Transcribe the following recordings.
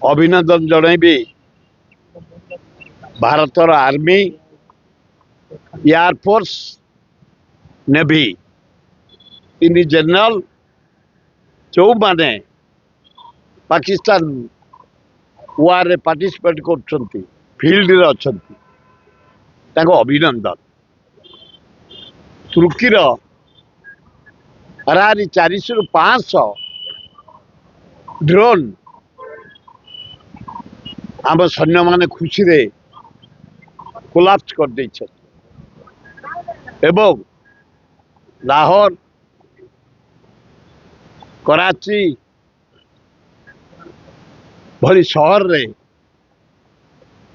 अभिनंदन जनइबी भारतर army air force navy in general जो माने पाकिस्तान वार रे पार्टिसिपेट कर फील्ड रे अछंती ताको अभिनंदन। तुर्कीर हरारी 400 ରୁ 500 ड्रोन आम सैन्य माने खुशी रे कोलाप्स कर दे एवं लाहौर कराची भली सहर रे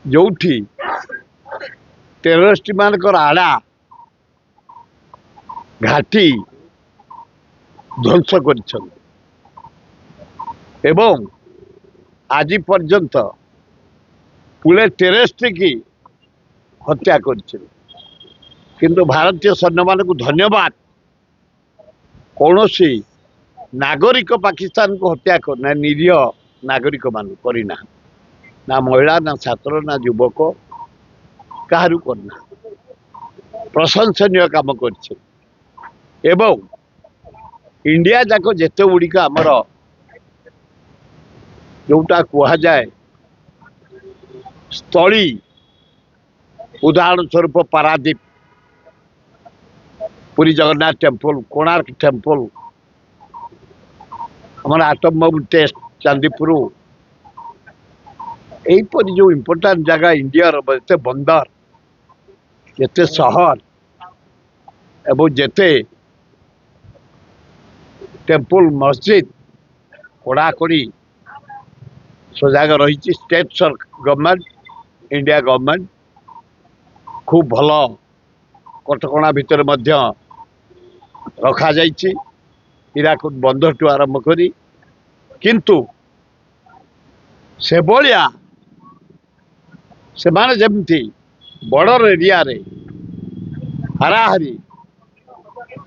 जोठी टेररिस्ट मानकर आड़ा घाटी ध्वंस कर आज पर्यंत पुले टेररिस्ट की हत्या कर भारतीय सैन्य मान को धन्यवाद। कौन सी नागरिक पाकिस्तान को हत्या करना निरीह नागरिक मान करना ना महिला ना छात्र ना युवक काहारू करना प्रशंसनीय काम कर इंडिया जाक जिते गुड़िक आमर जोटा कह जाए स्थली उदाहरण स्वरूप पारादीप पुरी जगन्नाथ टेम्पल कोणार्क टेम्पल हमारा आटम बम टेस्ट चांदीपुर यहीपर जो इम्पोर्टाट जगह इंडिया जिते बंदर जिते सहर एवं जिते टेम्पल मस्जिद कड़ाकड़ी सजाग रही स्टेट गवर्नमेंट इंडिया गवर्नमेंट खूब भल कटकणा भितर रखा जाइछि हीराकुद बंदर टू आरंभ करी किंतु से भाया से माने जमती बॉर्डर एरिया रे हाराहारी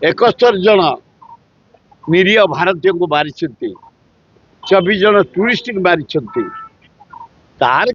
71 जन निरीह भारतीय को मारी 24 जन टूरिस्ट मारी तार